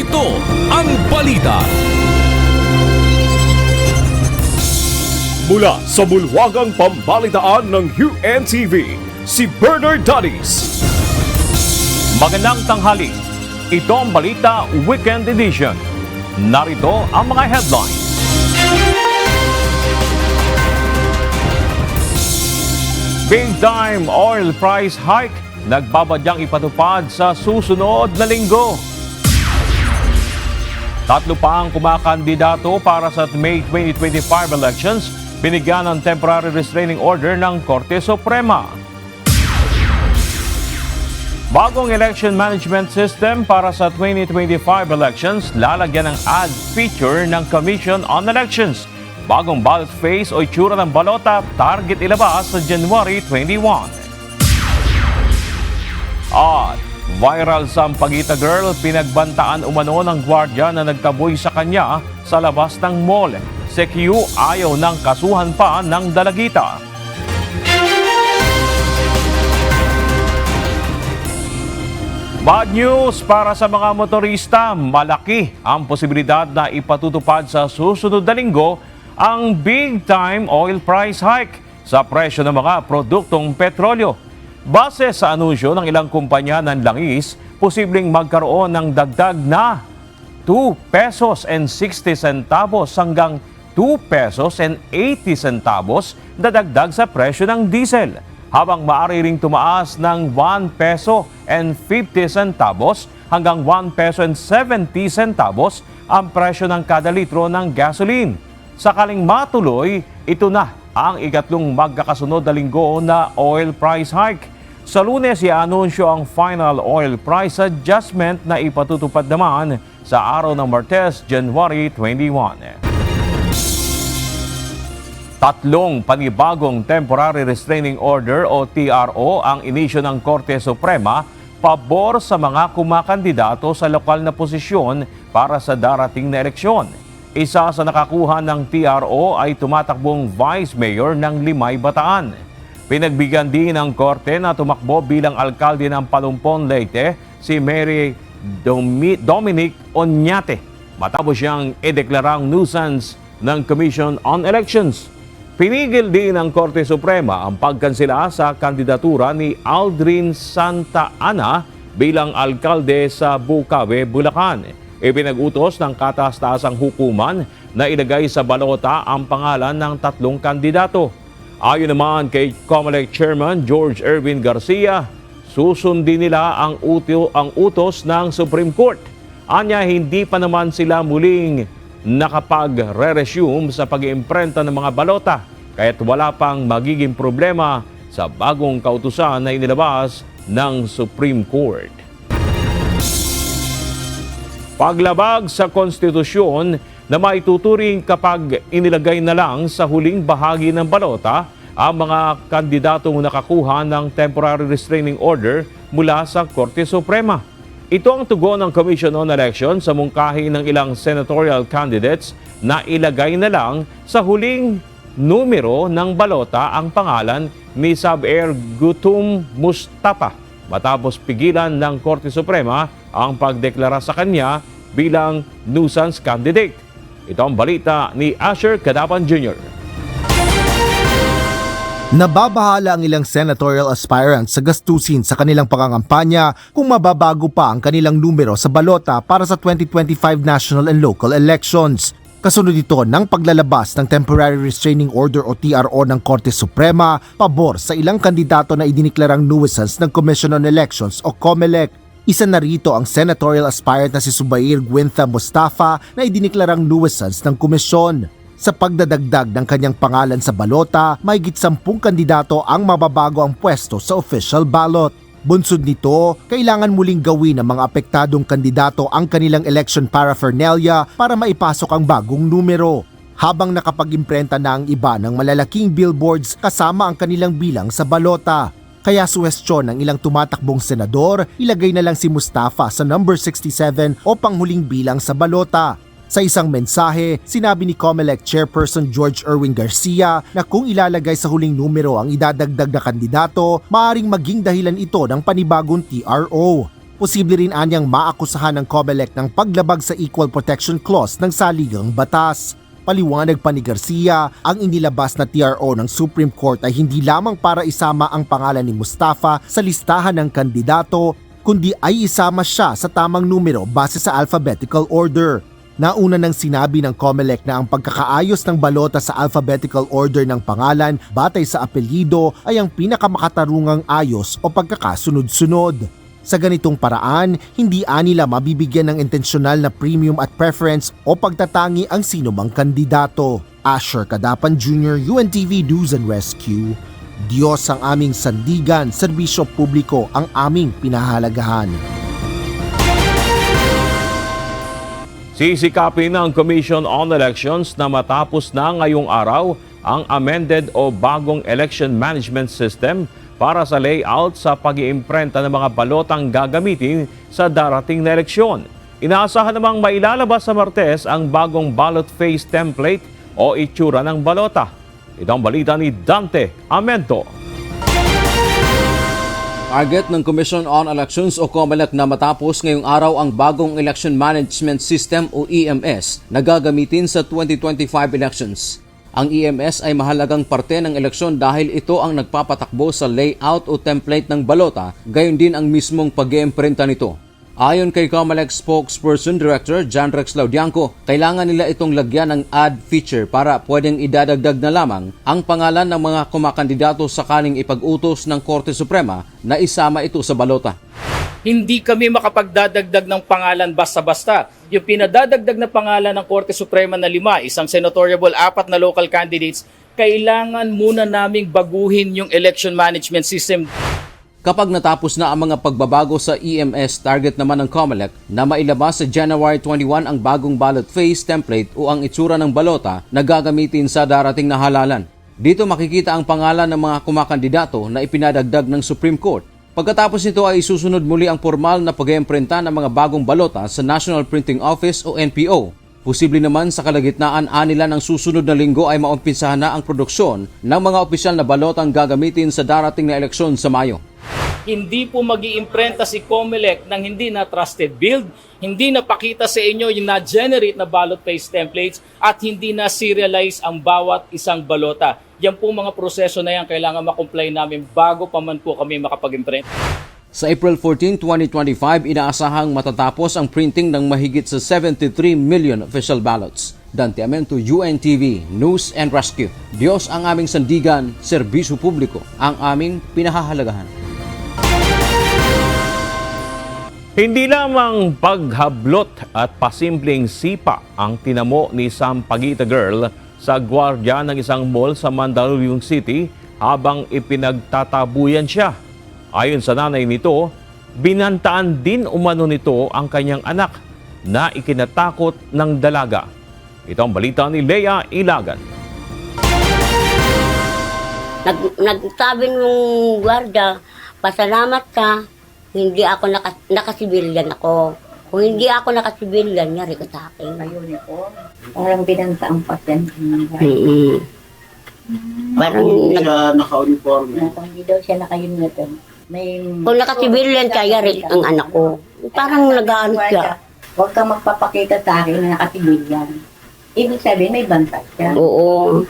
Ito ang balita. Mula sa bulwagang pambalitaan ng UNTV, si Bernard Danis. Magandang tanghali. Ito ang Balita Weekend Edition. Narito ang mga headlines. Big time oil price hike. Nagbabadyang ipatupad sa susunod na linggo. Tatlo pa ang kumakandidato para sa May 2025 elections. Binigyan ng temporary restraining order ng Korte Suprema. Bagong election management system para sa 2025 elections, lalagyan ng ad feature ng Commission on Elections. Bagong ballot face o itsura ng balota, target ilabas sa January 21. At viral Sampaguita girl, pinagbantaan umano ng gwardiya na nagtaboy sa kanya sa labas ng mall. CQ ayaw ng kasuhan pa ng dalagita. Bad news para sa mga motorista, malaki ang posibilidad na ipatutupad sa susunod na linggo ang big time oil price hike sa presyo ng mga produktong petrolyo. Base sa anunsyo ng ilang kumpanya ng langis, posibleng magkaroon ng dagdag na 2 pesos and 60 centavos hanggang 2 pesos and 80 centavos na dagdag sa presyo ng diesel, habang maaari ring tumaas ng 1 peso and 50 centavos hanggang 1 peso and 70 centavos ang presyo ng kada litro ng gasoline. Sakaling matuloy, ito na ang ikatlong magkakasunod na linggo na oil price hike. Sa Lunes, i-anunsyo ang final oil price adjustment na ipatutupad naman sa araw ng Martes, January 21. Tatlong panibagong temporary restraining order o TRO ang inisyo ng Korte Suprema pabor sa mga kumakandidato sa lokal na posisyon para sa darating na eleksyon. Isa sa nakakuha ng TRO ay tumatakbong Vice Mayor ng Limay, Bataan. Pinagbigyan din ng Korte na tumakbo bilang alkalde ng Palumpon, Leyte si Mary Dominic Oñate matapos siyang ideklarang nuisance ng Commission on Elections. Pinigil din ng Korte Suprema ang pagkansela sa kandidatura ni Aldrin Santa Ana bilang alkalde sa Bukawe, Bulacan. Ipinag-utos ng kataas-taasang hukuman na ilagay sa balota ang pangalan ng tatlong kandidato. Ayon naman kay COMELEC Chairman George Erwin Garcia, susundin nila ang utos ng Supreme Court. Anya, hindi pa naman sila muling nakapag-re-resume sa pag-iimprenta ng mga balota, kaya't wala pang magiging problema sa bagong kautusan na inilabas ng Supreme Court. Paglabag sa konstitusyon na maituturing kapag inilagay na lang sa huling bahagi ng balota ang mga kandidatong nakakuha ng temporary restraining order mula sa Korte Suprema. Ito ang tugon ng Commission on Elections sa mungkahi ng ilang senatorial candidates na ilagay na lang sa huling numero ng balota ang pangalan ni Sab-Air Gutum Mustafa matapos pigilan ng Korte Suprema ang pagdeklara sa kanya bilang nuisance candidate. Ito ang balita ni Asher Cadapan Jr. Nababahala ang ilang senatorial aspirants sa gastusin sa kanilang pangangampanya kung mababago pa ang kanilang numero sa balota para sa 2025 national and local elections. Kasunod ito ng paglalabas ng Temporary Restraining Order o TRO ng Korte Suprema pabor sa ilang kandidato na idiniklarang nuisance ng Commission on Elections o COMELEC. Isa na rito ang senatorial aspirant na si Subair Gwentha Mustafa na idiniklarang nuisance ng komisyon. Sa pagdadagdag ng kanyang pangalan sa balota, mahigit 10 kandidato ang mababago ang pwesto sa official ballot. Bunsod nito, kailangan muling gawin ng mga apektadong kandidato ang kanilang election paraphernalia para maipasok ang bagong numero. Habang nakapag-imprenta na ang iba ng malalaking billboards kasama ang kanilang bilang sa balota. Kaya suwestyon ng ilang tumatakbong senador, ilagay na lang si Mustafa sa number 67 o panghuling bilang sa balota. Sa isang mensahe, sinabi ni COMELEC Chairperson George Erwin Garcia na kung ilalagay sa huling numero ang idadagdag na kandidato, maaaring maging dahilan ito ng panibagong TRO. Posible rin anyang maakusahan ng COMELEC ng paglabag sa Equal Protection Clause ng saligang batas. Paliwanag pa ni Garcia, ang inilabas na TRO ng Supreme Court ay hindi lamang para isama ang pangalan ni Mustafa sa listahan ng kandidato, kundi ay isama siya sa tamang numero base sa alphabetical order. Nauna nang sinabi ng COMELEC na ang pagkakaayos ng balota sa alphabetical order ng pangalan batay sa apelyido ay ang pinakamakatarungang ayos o pagkakasunod-sunod. Sa ganitong paraan, hindi nila mabibigyan ng intensyonal na premium at preference o pagtatangi ang sino mang kandidato. Asher Cadapan Jr., UNTV News and Rescue. Diyos ang aming sandigan, serbisyo publiko ang aming pinahalagahan. Sisikapin ng Commission on Elections na matapos na ngayong araw ang amended o bagong election management system para sa layout sa pag-iimprenta ng mga balotang gagamitin sa darating na eleksyon. Inaasahan namang mailalabas sa Martes ang bagong ballot face template o itsura ng balota. Ito ang balita ni Dante Amento. Target ng Commission on Elections o COMELEC na matapos ngayong araw ang bagong Election Management System o EMS na gagamitin sa 2025 elections. Ang EMS ay mahalagang parte ng eleksyon dahil ito ang nagpapatakbo sa layout o template ng balota, gayon din ang mismong pag-iimprenta nito. Ayon kay COMELEC Spokesperson Director John Rex Laudianco, kailangan nila itong lagyan ng add feature para pwedeng idadagdag na lamang ang pangalan ng mga kumakandidato sakaling ipag-utos ng Korte Suprema na isama ito sa balota. Hindi kami makapagdadagdag ng pangalan basta-basta. Yung pinadadagdag na pangalan ng Korte Suprema na 5, isang senatoriable, 4 na local candidates, kailangan muna naming baguhin yung election management system. Kapag natapos na ang mga pagbabago sa EMS, target naman ng COMELEC na mailabas sa January 21 ang bagong ballot face template o ang itsura ng balota na gagamitin sa darating na halalan. Dito makikita ang pangalan ng mga kumakandidato na ipinadagdag ng Supreme Court. Pagkatapos nito ay isusunod muli ang formal na pag-iimprenta ng mga bagong balota sa National Printing Office o NPO. Posible naman sa kalagitnaan nila ng susunod na linggo ay maumpisahan na ang produksyon ng mga opisyal na balotang gagamitin sa darating na eleksyon sa Mayo. Hindi po mag-iimprenta si COMELEC ng hindi na trusted build, hindi na pakita sa inyo yung na-generate na ballot face templates at hindi na serialize ang bawat isang balota. Yan po mga proseso na yan kailangan makomply namin bago pa man po kami makapag-imprint. Sa April 14, 2025, inaasahang matatapos ang printing ng mahigit sa 73 million official ballots. Dante Amento, UNTV, News and Rescue. Diyos ang aming sandigan, serbisyo publiko ang aming pinahahalagahan. Hindi lamang paghablot at pasimpleng sipa ang tinamo ni Sampaguita Girl sa gwardiya ng isang mall sa Mandaluyong City habang ipinagtatabuyan siya. Ayon sa nanay nito, binantaan din umano nito ang kanyang anak na ikinatakot ng dalaga. Ito ang balita ni Lea Ilagan. Nagsabi ng gwardiya, pasalamat ka, hindi ako nakasibilyan ako. Kung hindi ako nakasibilyan, nyari ko sa akin. Parang binantaang pasyente. Parang siya naka-uniform. Hindi daw siya naka-uniform. kung nakasibilyan ka, yari ang anak ko. Parang nag-ano siya. Huwag kang magpapakita sa akin na nakasibilyan. Ibig sabihin, may bantay siya. Oo.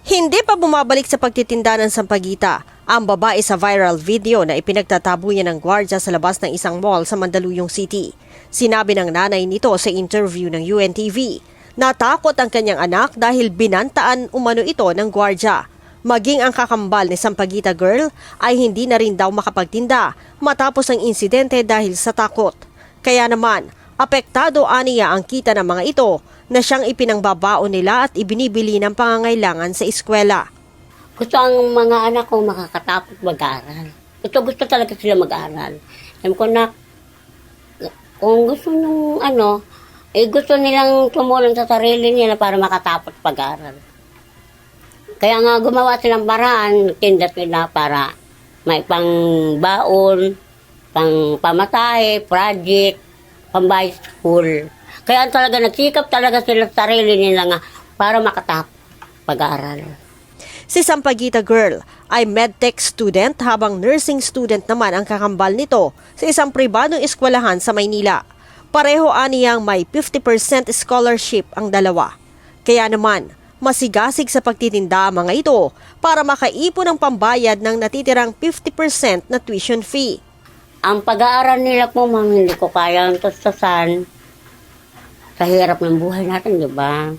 Hindi pa bumabalik sa pagtitinda ng Sampaguita ang babae sa viral video na ipinagtatabuyan ng gwardya sa labas ng isang mall sa Mandaluyong City. Sinabi ng nanay nito sa interview ng UNTV, natakot ang kanyang anak dahil binantaan umano ito ng gwardya. Maging ang kakambal ni Sampaguita Girl ay hindi na rin daw makapagtinda matapos ang insidente dahil sa takot. Kaya naman, apektado aniya ang kita ng mga ito na siyang ipinangbabaon nila at ibinibili ng pangangailangan sa eskwela. Gusto ang mga anak ko makakatapos mag-aaral. Gusto talaga sila mag-aaral. Sabi ko na, kung gusto nung gusto nilang tumulong sa sarili nila para makatapos pag-aaral. Kaya nga gumawa silang paraan, tinda sila para may pang-baon, pang-pamatay, project, pang-buy school. Kaya talaga nagsikap talaga sila sa sarili nila nga para makatapos pag-aaral. Si Sampaguita Girl ay medtech student habang nursing student naman ang kakambal nito sa isang pribadong eskwelahan sa Maynila. Pareho aniyang may 50% scholarship ang dalawa. Kaya naman, masigasig sa pagtitinda ang mga ito para makaipon ng pambayad ng natitirang 50% na tuition fee. Ang pag-aaral nila po, ma'am, hindi ko kayang tustusan sa hirap ng buhay natin, di ba?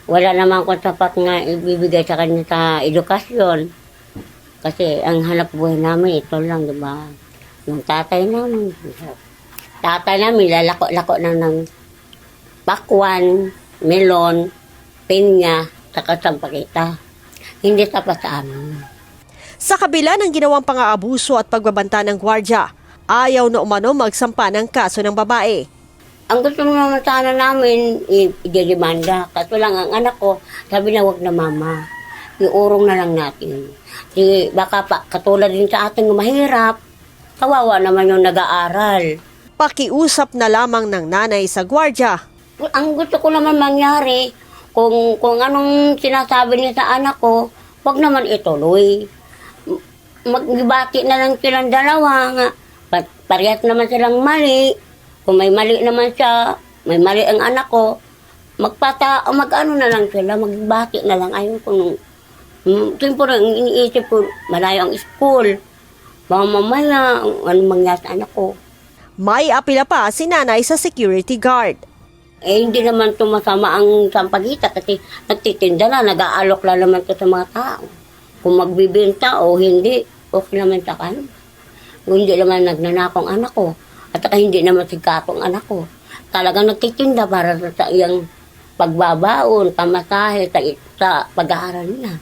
Wala naman kung sapat nga ibibigay sa kanya sa edukasyon. Kasi ang hanap buhay namin, ito lang, di ba? Yung tatay namin lalako-lako na ng pakwan, melon, pinya, saka sampagita. Hindi sapat sa amin. Sa kabila ng ginawang pang-aabuso at pagbabanta ng gwardya, ayaw na umano magsampa ng kaso ng babae. Ang gusto naman sana namin, i-demanda. Kaso lang ang anak ko, sabi na wag na mama. Iurong na lang natin. Baka katulad din sa atin mahirap, kawawa naman yung nag-aaral. Pakiusap na lamang ng nanay sa gwardya. Ang gusto ko naman mangyari, kung anong sinasabi niya sa anak ko, wag naman ituloy. Magbati na lang silang dalawa nga. Parehas naman silang mali. Kung may mali naman siya, may mali ang anak ko, mag-ano na lang sila, magbati na lang. Ayun ko nung, siyempre, iniisip ko, malayo ang school. Baka mamaya, anong mangyari sa anak ko. May apila pa si nanay sa security guard. Hindi naman tumasama ang Sampaguita kasi nagtitinda na, nag-aalok lang naman ito sa mga tao. Kung magbibenta o hindi, okay naman sa kanya. Kung hindi naman nagnanakong anak ko, at saka hindi naman sigkatong anak ko. Talagang nagtitinda para sa iyang pagbabaon, pamasahe sa pag-aaral niya.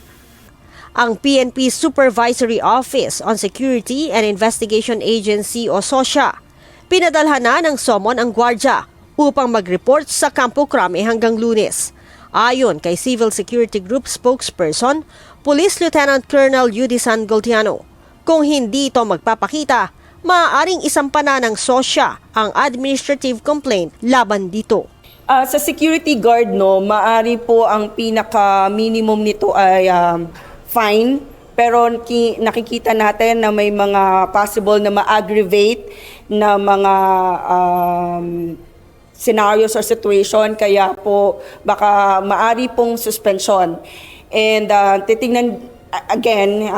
Ang PNP Supervisory Office on Security and Investigation Agency o SOSIA, pinadalhan na ng SOMON ang gwardya upang mag-report sa Campo Crame hanggang Lunes. Ayon kay Civil Security Group spokesperson, Police Lieutenant Colonel Yudy San Goltiano, kung hindi ito magpapakita, maaaring isampa na ng SOSIA ang administrative complaint laban dito. Sa security guard, maaari po ang pinaka-minimum nito ay fine. Pero nakikita natin na may mga possible na ma-aggravate na mga scenarios or situation. Kaya po baka maari pong suspension. And titingnan, again,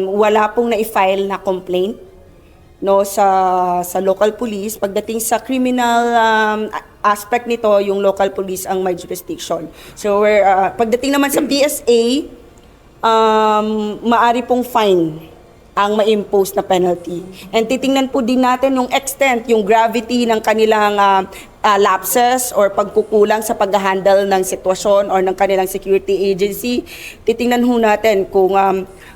wala pong na-file na complaint sa local police. Pagdating sa criminal aspect nito, yung local police ang may jurisdiction. So pagdating naman sa PSA, maari pong fine ang ma-impose na penalty. And titingnan po din natin yung extent, yung gravity ng kanilang lapses or pagkukulang sa pag-handle ng sitwasyon or ng kanilang security agency. Titingnan ho natin kung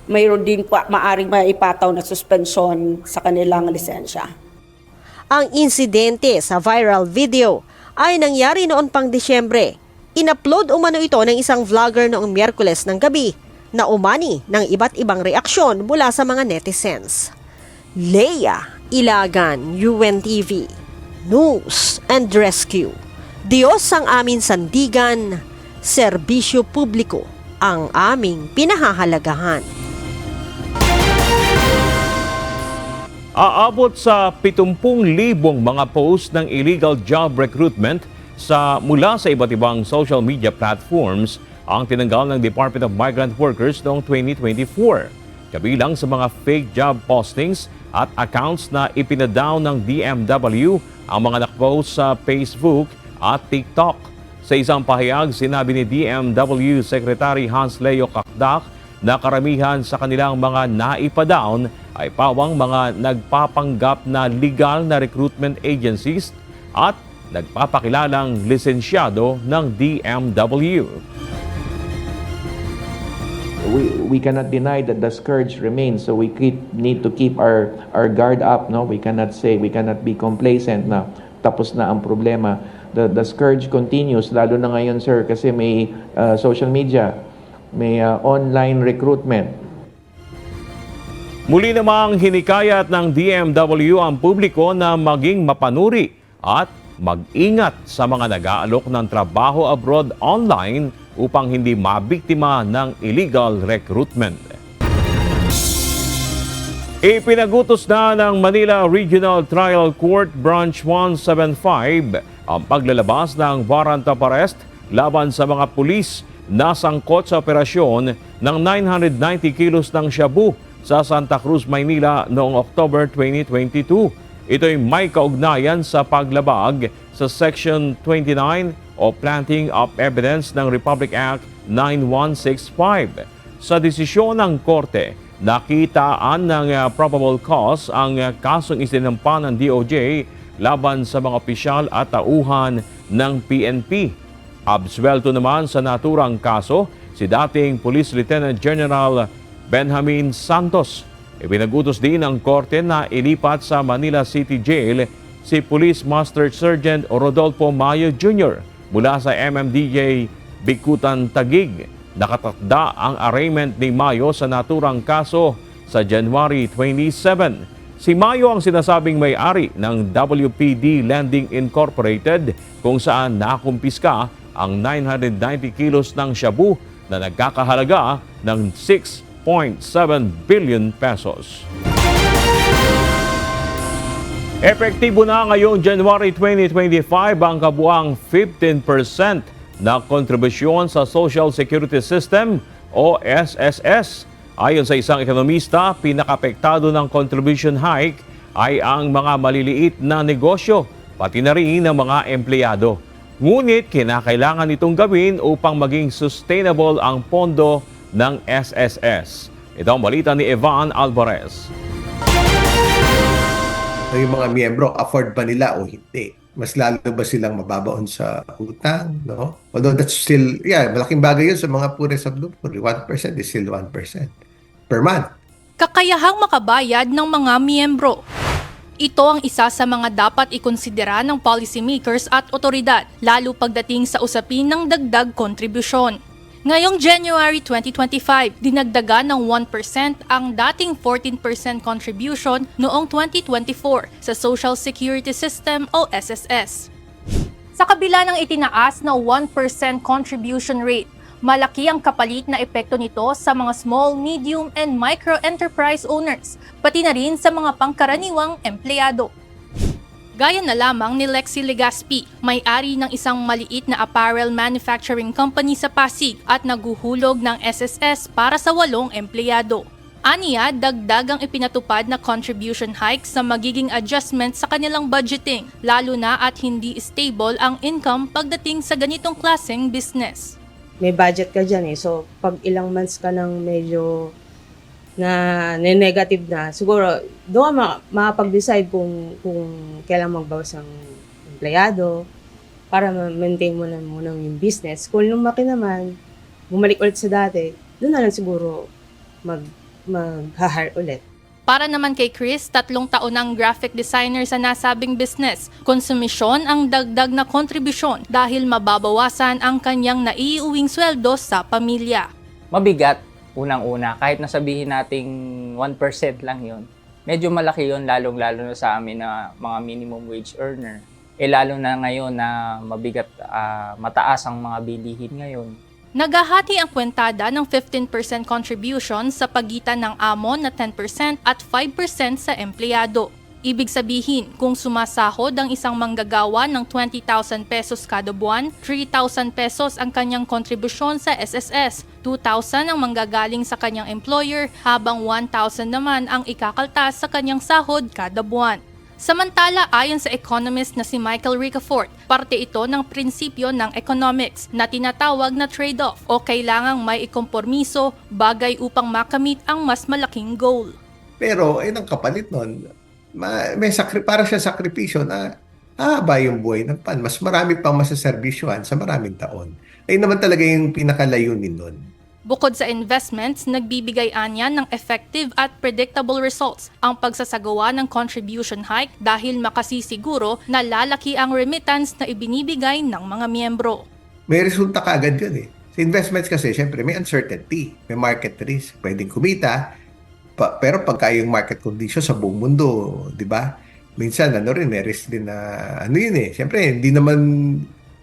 mayroon din po maaring maipataw na suspension sa kanilang lisensya. Ang insidente sa viral video ay nangyari noon pang Disyembre. In-upload umano ito ng isang vlogger noong Miyerkules ng gabi na umani ng iba't ibang reaksyon mula sa mga netizens. Leia Ilagan, UNTV, News and Rescue. Diyos ang aming sandigan, serbisyo publiko ang aming pinahahalagahan. Aabot sa 70,000 mga post ng illegal job recruitment mula sa iba't ibang social media platforms ang tinanggal ng Department of Migrant Workers noong 2024. Kabilang sa mga fake job postings at accounts na ipinadown ng DMW ang mga nakpost sa Facebook at TikTok. Sa isang pahayag, sinabi ni DMW Secretary Hans Leo Kakdak na karamihan sa kanilang mga naipadown ay pawang mga nagpapanggap na legal na recruitment agencies at nagpapakilalang lisensyado ng DMW. We cannot deny that the scourge remains, so we need to keep our guard up. We cannot be complacent na tapos na ang problema. The scourge continues, lalo na ngayon, sir, kasi may social media, may online recruitment. Muli namang hinikayat ng DMW ang publiko na maging mapanuri at mag-ingat sa mga nag-aalok ng trabaho abroad online upang hindi mabiktima ng illegal recruitment. Ipinagutos na ng Manila Regional Trial Court Branch 175 ang paglalabas ng warrant of arrest laban sa mga pulis na sangkot sa operasyon ng 990 kilos ng shabu sa Santa Cruz, Maynila noong October 2022. Ito'y may kaugnayan sa paglabag sa Section 29 o Planting of Evidence ng Republic Act 9165. Sa desisyon ng Korte, nakitaan ng probable cause ang kasong isinampa ng DOJ laban sa mga opisyal at tauhan ng PNP. Absuelto naman sa naturang kaso si dating Police Lieutenant General Benjamin Santos. Ipinagutos din ng Korte na ilipat sa Manila City Jail si Police Master Sergeant Rodolfo Mayo Jr. mula sa MMDJ Bikutan, Taguig. Nakatakda ang arraignment ni Mayo sa naturang kaso sa January 27. Si Mayo ang sinasabing may-ari ng WPD Lending Incorporated kung saan nakumpiska ang 990 kilos ng shabu na nagkakahalaga ng 6.7 billion pesos. Epektibo na ngayong January 2025 ang kabuang 15% na kontribusyon sa Social Security System o SSS. Ayon sa isang ekonomista, pinakapektado ng contribution hike ay ang mga maliliit na negosyo, pati na rin ang mga empleyado. Ngunit kinakailangan itong gawin upang maging sustainable ang pondo ng SSS. Ito ang balita ni Evan Alvarez. Yung mga miyembro, afford ba nila o hindi? Mas lalo ba silang mababaon sa utang? No? Although that's still, malaking bagay yun sa mga poorest of the poor. 1% is still 1% per month. Kakayahang makabayad ng mga miyembro. Ito ang isa sa mga dapat ikonsidera ng policymakers at otoridad, lalo pagdating sa usapin ng dagdag kontribusyon. Ngayong January 2025, dinagdagan ng 1% ang dating 14% contribution noong 2024 sa Social Security System o SSS. Sa kabila ng itinaas na 1% contribution rate, malaki ang kapalit na epekto nito sa mga small, medium, and micro enterprise owners, pati na rin sa mga pangkaraniwang empleyado. Gaya na lamang ni Lexi Legaspi, may-ari ng isang maliit na apparel manufacturing company sa Pasig at naguhulog ng SSS para sa 8 empleyado. Aniya, dagdag ang ipinatupad na contribution hike sa magiging adjustment sa kanilang budgeting, lalo na at hindi stable ang income pagdating sa ganitong klaseng business. May budget ka dyan so pag ilang months ka nang medyo na negative na, siguro doon makapag-decide kung kailan magbawas ang empleyado para ma-maintain mo na muna yung business. Kung lumaki naman, bumalik ulit sa dati, doon na lang siguro mag-hire ulit. Para naman kay Chris, 3 taon ng graphic designer sa nasabing business. Konsumisyon ang dagdag na kontribusyon dahil mababawasan ang kanyang naiuwing sweldo sa pamilya. Mabigat. Unang-una, kahit nasabihin nating 1% lang yon, medyo malaki yon lalong-lalo na sa amin na mga minimum wage earner. Lalo na ngayon na mabigat, mataas ang mga bilihin ngayon. Nagahati ang kwentada ng 15% contribution sa pagitan ng amo na 10% at 5% sa empleyado. Ibig sabihin, kung sumasahod ang isang manggagawa ng 20,000 pesos kada buwan, 3,000 pesos ang kanyang kontribusyon sa SSS, 2,000 ang manggagaling sa kanyang employer, habang 1,000 naman ang ikakaltas sa kanyang sahod kada buwan. Samantala, ayon sa economist na si Michael Ricafort, parte ito ng prinsipyo ng economics na tinatawag na trade-off o kailangang may ikompormiso, bagay upang makamit ang mas malaking goal. Pero ang kapalit nun, para siya sakripisyo na haba yung buhay ng PAN. Mas marami pang masaserbisyuhan sa maraming taon. Ayun naman talaga yung pinakalayunin nun. Bukod sa investments, nagbibigay anya ng effective at predictable results ang pagsasagawa ng contribution hike dahil makasisiguro na lalaki ang remittance na ibinibigay ng mga miyembro. May resulta kaagad yun Sa investments kasi, syempre may uncertainty, may market risk, pwedeng kumita. Pero pagka yung market condition sa buong mundo, di ba? Minsan, may risk din na, siyempre, hindi naman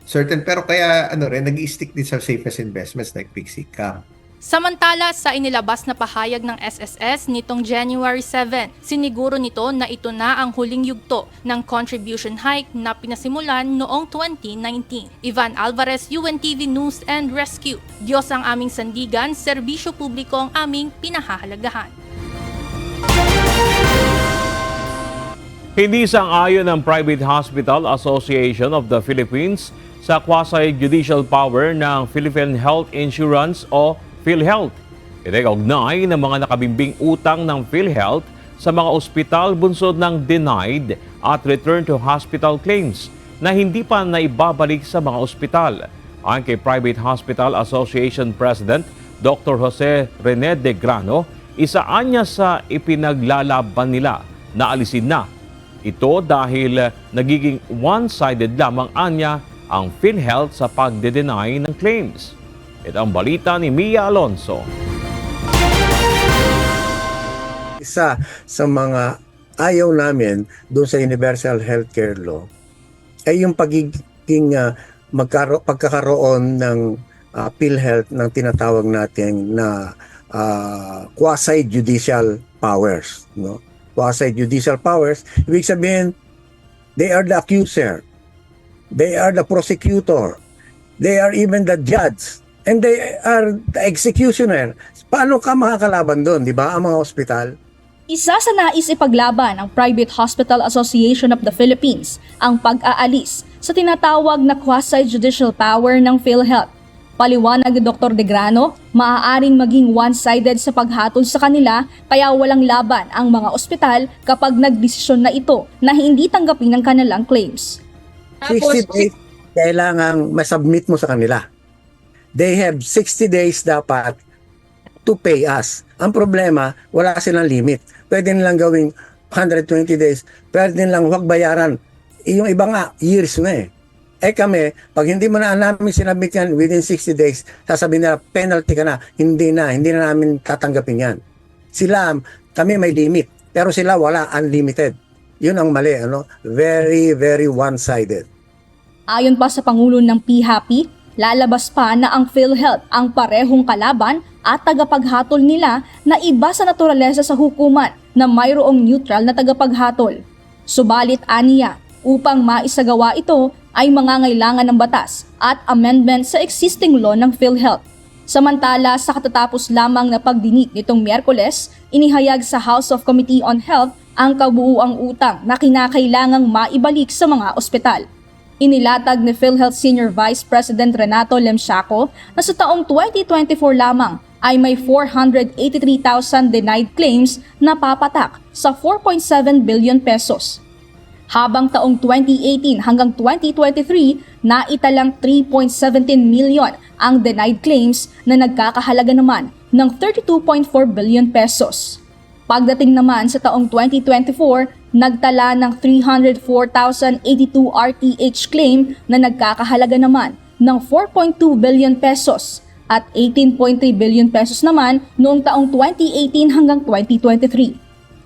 certain, pero kaya ano rin, nag-i-stick din sa safest investments like fixed income. Samantala, sa inilabas na pahayag ng SSS nitong January 7, siniguro nito na ito na ang huling yugto ng contribution hike na pinasimulan noong 2019. Ivan Alvarez, UNTV News and Rescue. Diyos ang aming sandigan, serbisyo publiko ang aming pinahahalagahan. Hindi sang-ayon ng Private Hospital Association of the Philippines sa quasi-judicial power ng Philippine Health Insurance o PhilHealth. Itinaugnay ng mga nakabimbing utang ng PhilHealth sa mga ospital bunsod ng denied at return to hospital claims na hindi pa naibabalik sa mga ospital. Ayon kay Private Hospital Association President Dr. Jose Rene de Grano, isaan niya sa ipinaglalaban nila na alisin na. Ito dahil nagiging one-sided lamang anya ang PhilHealth sa pagde-deny ng claims. Ito ang balita ni Mia Alonso. Isa sa mga ayaw namin doon sa Universal Healthcare Law ay yung pagiging pagkakaroon ng PhilHealth ng tinatawag natin na quasi-judicial powers. No? Quasi-judicial powers, ibig sabihin, they are the accuser, they are the prosecutor, they are even the judge, and they are the executioner. Paano ka makakalaban doon, di ba, ang mga ospital? Isa sa nais ipaglaban ng Private Hospital Association of the Philippines ang pag-aalis sa tinatawag na quasi-judicial power ng PhilHealth. Paliwanag ni Dr. De Grano, maaaring maging one-sided sa paghatol sa kanila kaya walang laban ang mga ospital kapag nagdesisyon na ito na hindi tanggapin ang kanilang claims. 60 days, kailangang masubmit mo sa kanila. They have 60 days dapat to pay us. Ang problema, wala silang limit. Pwede nilang gawing 120 days, pwede nilang huwag bayaran. Yung iba nga, years na eh. Kami, pag hindi mo na namin sinabit yan within 60 days, sasabihin nila, penalty ka na. Hindi na namin tatanggapin yan. Kami may limit, pero sila wala, unlimited. Yun ang mali, ano? Very, very one-sided. Ayon pa sa Pangulo ng PHAPI, lalabas pa na ang PhilHealth ang parehong kalaban at tagapaghatol nila na iba sa naturalesa sa hukuman na mayroong neutral na tagapaghatol. Subalit aniya, upang maisagawa ito ay mangangailangan ng batas at amendment sa existing law ng PhilHealth. Samantala, sa katatapos lamang na pagdinig nitong Miyerkules, inihayag sa House of Committee on Health ang kabuuang utang na kinakailangang maibalik sa mga ospital. Inilatag ni PhilHealth Senior Vice President Renato Lemsiaco na sa taong 2024 lamang ay may 483,000 denied claims na papatak sa 4.7 billion pesos. Habang taong 2018 hanggang 2023, naitalang 3.17 million ang denied claims na nagkakahalaga naman ng 32.4 billion pesos. Pagdating naman sa taong 2024, nagtala ng 304,082 RTH claim na nagkakahalaga naman ng 4.2 billion pesos at 18.3 billion pesos naman noong taong 2018 hanggang 2023.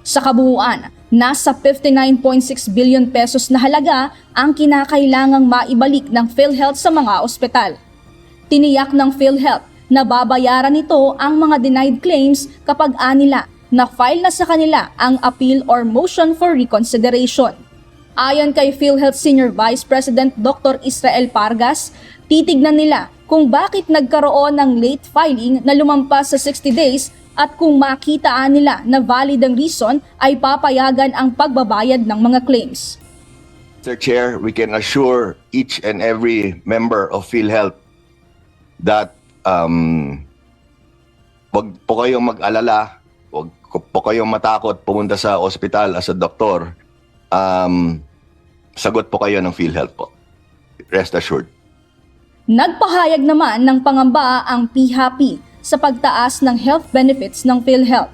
Sa kabuuan, nasa 59.6 billion pesos na halaga ang kinakailangang maibalik ng PhilHealth sa mga ospital. Tiniyak ng PhilHealth na babayaran nito ang mga denied claims kapag anila na file na sa kanila ang appeal or motion for reconsideration. Ayon kay PhilHealth Senior Vice President Dr. Israel Pargas, titignan nila kung bakit nagkaroon ng late filing na lumampas sa 60 days at kung makitaan nila na valid ang reason ay papayagan ang pagbabayad ng mga claims. Mr. Chair, we can assure each and every member of PhilHealth that wag po kayong mag-alala, wag po kayong matakot pumunta sa ospital as a doktor. Sagot po kayo ng PhilHealth po. Rest assured. Nagpahayag naman ng pangamba ang PHAPI sa pagtaas ng health benefits ng PhilHealth.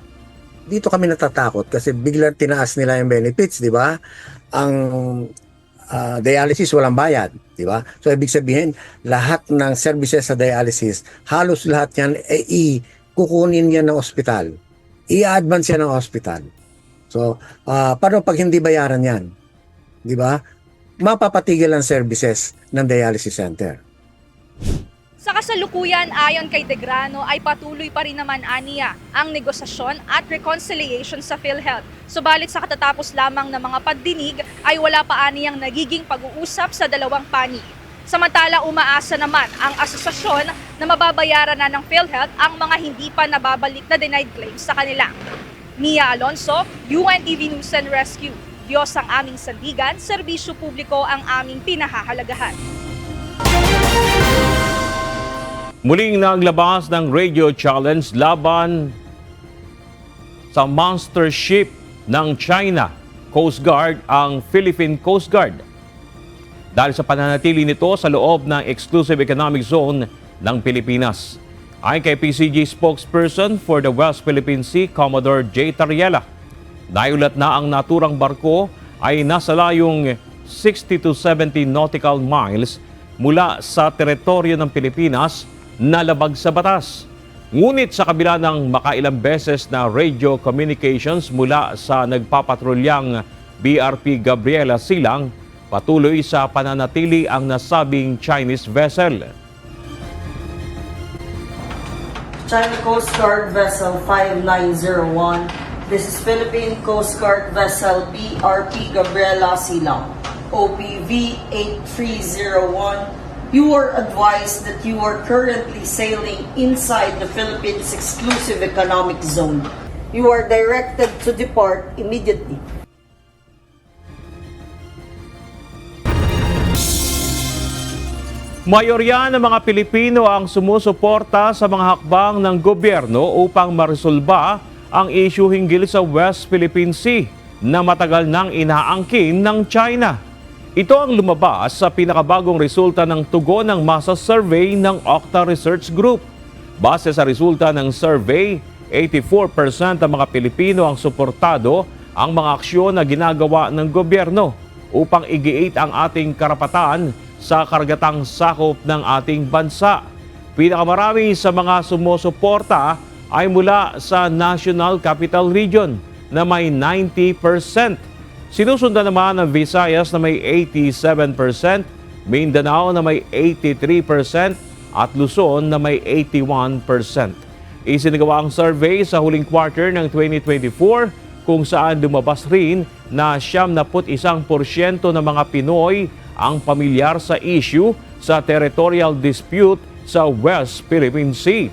Dito kami natatakot kasi biglang tinaas nila yung benefits, di ba? Ang dialysis walang bayad, di ba? So ibig sabihin, lahat ng services sa dialysis, halos lahat yan kukunin yan ng ospital. I-advance yan ng hospital. So, paano pag hindi bayaran yan? Di ba? mapapatigil ang services ng dialysis center. Sa kasalukuyan, ayon kay Degrano ay patuloy pa rin naman aniya ang negosasyon at reconciliation sa PhilHealth. Subalit sa katatapos lamang ng mga pagdinig ay wala pa aniyang nagiging pag-uusap sa dalawang panig. Samantala, umaasa naman ang asosasyon na mababayaran na ng PhilHealth ang mga hindi pa nababalik na denied claims sa kanila. Nia Alonso, UNTV News and Rescue. Diyos ang aming sandigan, serbisyo publiko ang aming pinahahalagahan. Muling naglabas ng radio challenge laban sa monster ship ng China Coast Guard ang Philippine Coast Guard dahil sa pananatili nito sa loob ng Exclusive Economic Zone ng Pilipinas. Ayon kay PCG spokesperson for the West Philippine Sea, Commodore J. Tariela, naiulat na ang naturang barko ay nasa layong 60 to 70 nautical miles mula sa teritoryo ng Pilipinas na labag sa batas. Ngunit sa kabila ng makailang beses na radio communications mula sa nagpapatrulyang BRP Gabriela Silang, patuloy sa pananatili ang nasabing Chinese vessel. China Coast Guard Vessel 5901. This is Philippine Coast Guard Vessel BRP Gabriela Silang, OPV 8301. You are advised that you are currently sailing inside the Philippines Exclusive Economic Zone. You are directed to depart immediately. Mayorya ng mga Pilipino ang sumusuporta sa mga hakbang ng gobyerno upang maresolba ang issue hinggil sa West Philippine Sea na matagal nang inaangkin ng China. Ito ang lumabas sa pinakabagong resulta ng tugon ng masa survey ng Octa Research Group. Base sa resulta ng survey, 84% ng mga Pilipino ang suportado ang mga aksyon na ginagawa ng gobyerno upang igiit ang ating karapatan sa karagatang sakop ng ating bansa. Pinakamarami sa mga sumusuporta ay mula sa National Capital Region na may 90%. Sinusundan naman ng Visayas na may 87%, Mindanao na may 83% at Luzon na may 81%. Isinagawa ang survey sa huling quarter ng 2024 kung saan lumabas rin na 71% ng mga Pinoy ang pamilyar sa issue sa territorial dispute sa West Philippine Sea.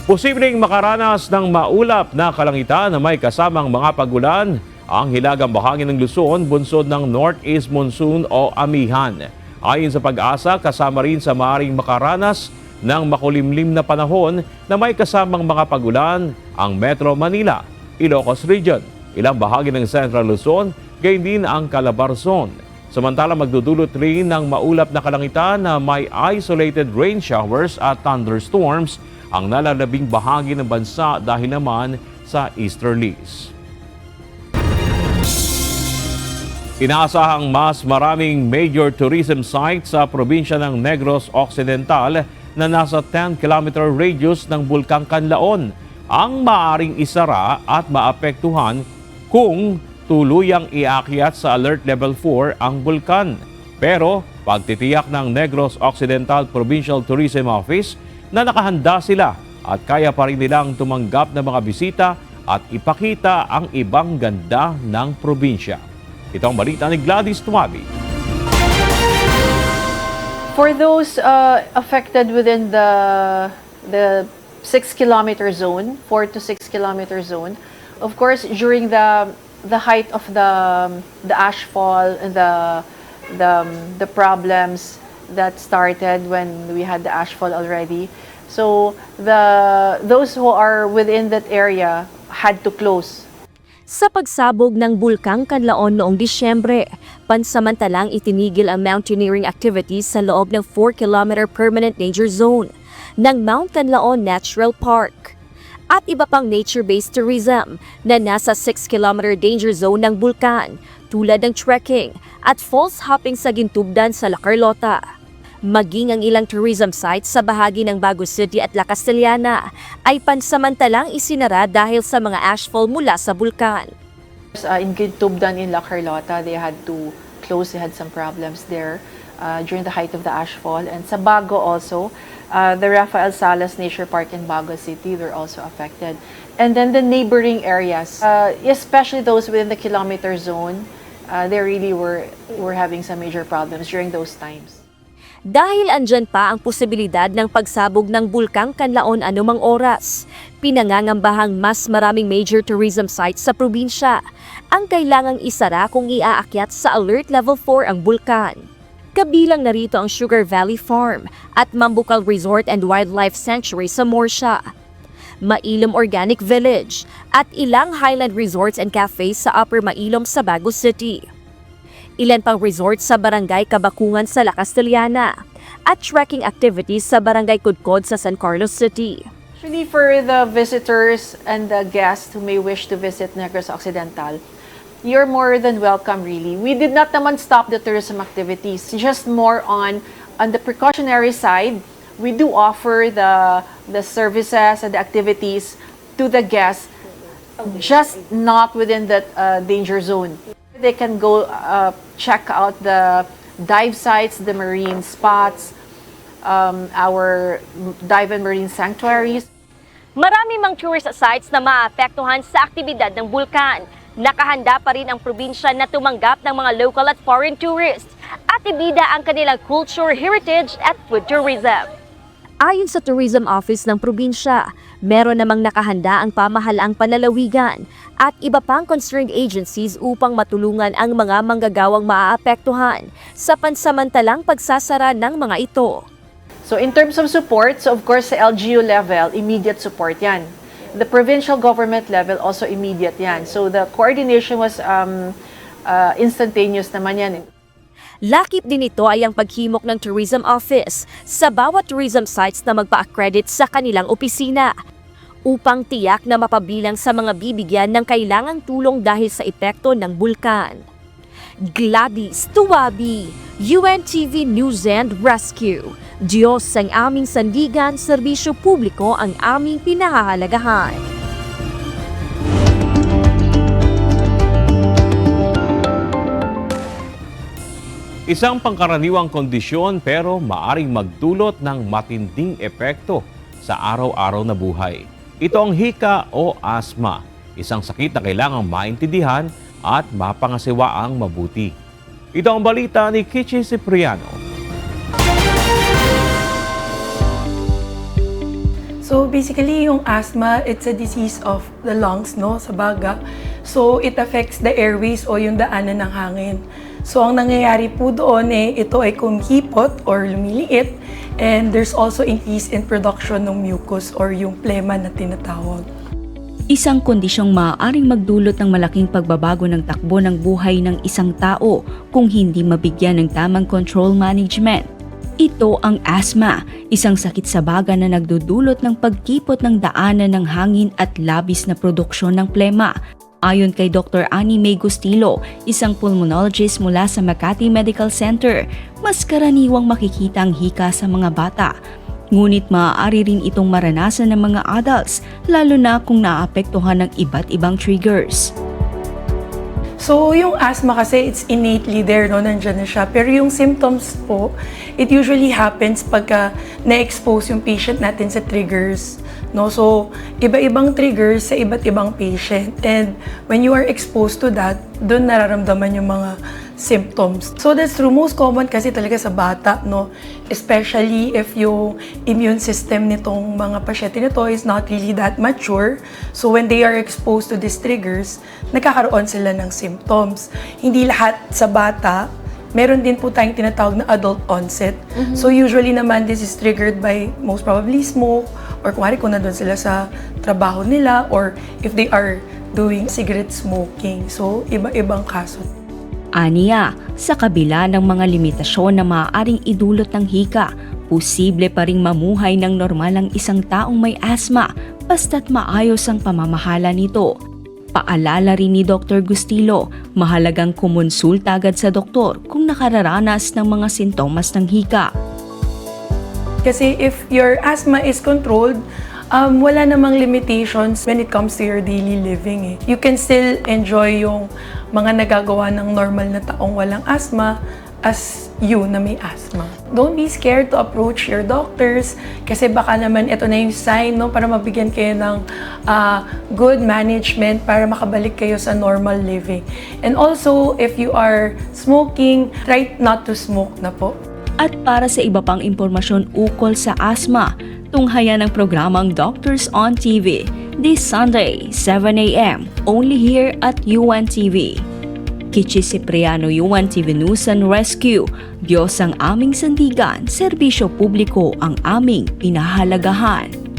Posibleng makaranas ng maulap na kalangitan na may kasamang mga pagulan ang hilagang bahagi ng Luzon bunsod ng Northeast Monsoon o Amihan. Ayon sa Pag-asa, kasama rin sa maaaring makaranas ng makulimlim na panahon na may kasamang mga pagulan ang Metro Manila, Ilocos Region, ilang bahagi ng Central Luzon, gayon din ang Calabarzon. Samantala, magdudulot rin ng maulap na kalangitan na may isolated rain showers at thunderstorms ang nalalabing bahagi ng bansa dahil naman sa easterlies. Inaasahang mas maraming major tourism sites sa probinsya ng Negros Occidental na nasa 10-kilometer radius ng Bulkang Canlaon ang maaaring isara at maapektuhan kung tuluyang iakyat sa Alert Level 4 ang bulkan. Pero pagtitiyak ng Negros Occidental Provincial Tourism Office na nakahanda sila at kaya pa rin nilang tumanggap ng mga bisita at ipakita ang ibang ganda ng probinsya. Ito ang balita ni Gladys Tumabi. For those affected within the 6-kilometer zone, 4 to 6 kilometer zone, of course, during the height of the ashfall, the problems that started when we had the ashfall already. So those who are within that area had to close. Sa pagsabog ng Bulkang Canlaon noong Disyembre, pansamantalang itinigil ang mountaineering activities sa loob ng 4-kilometer permanent danger zone ng Mount Canlaon Natural Park at iba pang nature-based tourism na nasa 6-kilometer danger zone ng bulkan tulad ng trekking at falls hopping sa Gintubdan sa La Carlota. Maging ang ilang tourism sites sa bahagi ng Bago City at La Castellana ay pansamantalang isinara dahil sa mga ashfall mula sa bulkan. In Gintubdan in La Carlota, they had to close. They had some problems there during the height of the ashfall. And sa Bago also, the Rafael Salas Nature Park in Bago City were also affected. And then the neighboring areas, especially those within the kilometer zone, they really were having some major problems during those times. Dahil andyan pa ang posibilidad ng pagsabog ng Bulkang Kanlaon anumang oras, pinangangambahang mas maraming major tourism sites sa probinsya ang kailangang isara kung iaakyat sa Alert Level 4 ang bulkan. Kabilang narito ang Sugar Valley Farm at Mambucal Resort and Wildlife Sanctuary sa Morsha, Mailom Organic Village at ilang highland resorts and cafes sa Upper Mailom sa Bago City. Ilan pang resorts sa Barangay Kabakungan sa La Castellana at trekking activities sa Barangay Kudkod sa San Carlos City. Actually, for the visitors and the guests who may wish to visit Negros Occidental, you're more than welcome really. We did not naman stop the tourism activities, just more on the precautionary side. We do offer the services and the activities to the guests, just not within that danger zone. They can go check out the dive sites, the marine spots, our dive and marine sanctuaries. Marami mang tourist sites na maapektuhan sa aktibidad ng bulkan. Nakahanda pa rin ang probinsya na tumanggap ng mga local at foreign tourists at ibida ang kanilang culture, heritage at food tourism. Ayon sa Tourism Office ng probinsya, meron namang nakahanda ang pamahalaang panlalawigan at iba pang concerned agencies upang matulungan ang mga manggagawang maaapektuhan sa pansamantalang pagsasara ng mga ito. So in terms of support, so of course sa LGU level, immediate support yan. The provincial government level, also immediate yan. So the coordination was instantaneous naman yan. Lakip din ito ay ang paghimok ng Tourism Office sa bawat tourism sites na magpa-accredit sa kanilang opisina upang tiyak na mapabilang sa mga bibigyan ng kailangang tulong dahil sa epekto ng bulkan. Gladys Tuwabi, UNTV News and Rescue. Diyos ang aming sandigan, serbisyo publiko ang aming pinahahalagahan. Isang pangkaraniwang kondisyon pero maaring magdulot ng matinding epekto sa araw-araw na buhay. Ito ang hika o asthma, isang sakit na kailangang maintindihan at mapangasiwaang mabuti. Ito ang balita ni Kichi Cipriano. So basically, yung asthma, it's a disease of the lungs, no, sa baga. So it affects the airways o yung daanan ng hangin. So ang nangyayari po doon ito ay kumihipot or lumiliit, and there's also increase in production ng mucus or yung plema na tinatawag. Isang kondisyong maaaring magdulot ng malaking pagbabago ng takbo ng buhay ng isang tao kung hindi mabigyan ng tamang control management. Ito ang asthma, isang sakit sa baga na nagdudulot ng pagkipot ng daanan ng hangin at labis na produksyon ng plema. Ayon kay Dr. Annie May Gustilo, isang pulmonologist mula sa Makati Medical Center, mas karaniwang makikita ang hika sa mga bata. Ngunit maaari rin itong maranasan ng mga adults, lalo na kung naapektuhan ng iba't ibang triggers. So yung asthma kasi, it's innately there, no? Nandiyan na siya. Pero yung symptoms po, it usually happens pagka na-expose yung patient natin sa triggers. No? So, iba-ibang triggers sa iba't ibang patient. And when you are exposed to that, doon nararamdaman yung mga symptoms. So that's true. Most common kasi talaga sa bata, no? Especially if yung immune system nitong mga pasyente nito is not really that mature. So when they are exposed to these triggers, nagkakaroon sila ng symptoms. Hindi lahat sa bata, meron din po tayong tinatawag na adult onset. So usually naman this is triggered by most probably smoke, or kung nandun sila sa trabaho nila, or if they are doing cigarette smoking. So iba-ibang kaso. Aniya, sa kabila ng mga limitasyon na maaaring idulot ng hika, posible pa ring mamuhay ng normal ang isang taong may asthma basta't maayos ang pamamahala nito. Paalala rin ni Dr. Gustilo, mahalagang kumonsulta agad sa doktor kung nakararanas ng mga sintomas ng hika. Kasi if your asthma is controlled, Wala namang limitations when it comes to your daily living. You can still enjoy yung mga nagagawa ng normal na taong walang asthma as you na may asthma. Don't be scared to approach your doctors kasi baka naman ito na yung sign, no, para mabigyan kayo ng good management para makabalik kayo sa normal living. And also, if you are smoking, try not to smoke na po. At para sa iba pang impormasyon ukol sa asthma, tunghayan ng programang Doctors on TV this Sunday, 7 a.m. only here at UNTV. Kichi Cipriano, UNTV News and Rescue. Diyos ang aming sandigan, serbisyo publiko ang aming pinahalagahan.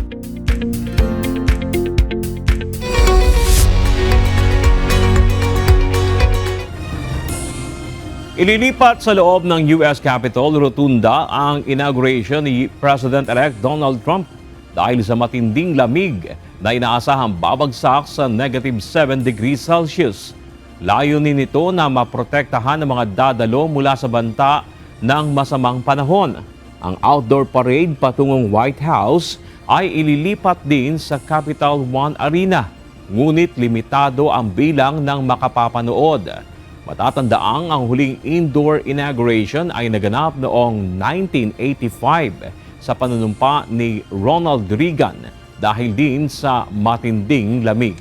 Ililipat sa loob ng US Capitol Rotunda ang inauguration ni President-elect Donald Trump dahil sa matinding lamig na inaasahang babagsak sa -7 degrees Celsius. Layunin nito na maprotektahan ang mga dadalo mula sa banta ng masamang panahon. Ang outdoor parade patungong White House ay ililipat din sa Capital One Arena, ngunit limitado ang bilang ng makapapanood. Matatandaang ang huling indoor inauguration ay naganap noong 1985 sa panunumpa ni Ronald Reagan dahil din sa matinding lamig.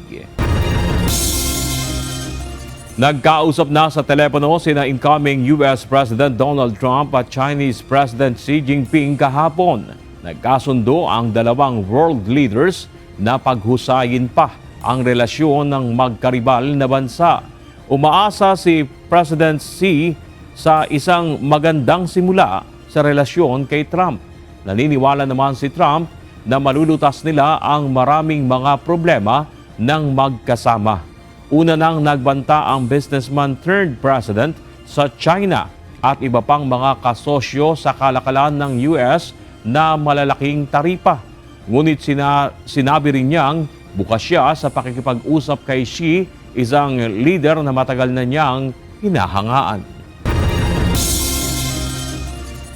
Nagkausap na sa telepono sina incoming US President Donald Trump at Chinese President Xi Jinping kahapon. Nagkasundo ang dalawang world leaders na paghusayin pa ang relasyon ng magkaribal na bansa. Umaasa si President Xi sa isang magandang simula sa relasyon kay Trump. Naniniwala naman si Trump na malulutas nila ang maraming mga problema ng magkasama. Una nang nagbanta ang businessman turned president sa China at iba pang mga kasosyo sa kalakalan ng US na malalaking taripa. Ngunit sinabi rin niyang bukas siya sa pakikipag-usap kay Xi, isang leader na matagal na niyang hinahangaan.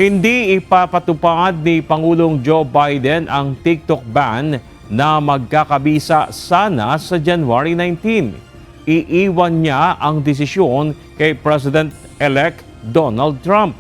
Hindi ipapatupad ni Pangulong Joe Biden ang TikTok ban na magkakabisa sana sa January 19. Iiwan niya ang desisyon kay President-elect Donald Trump.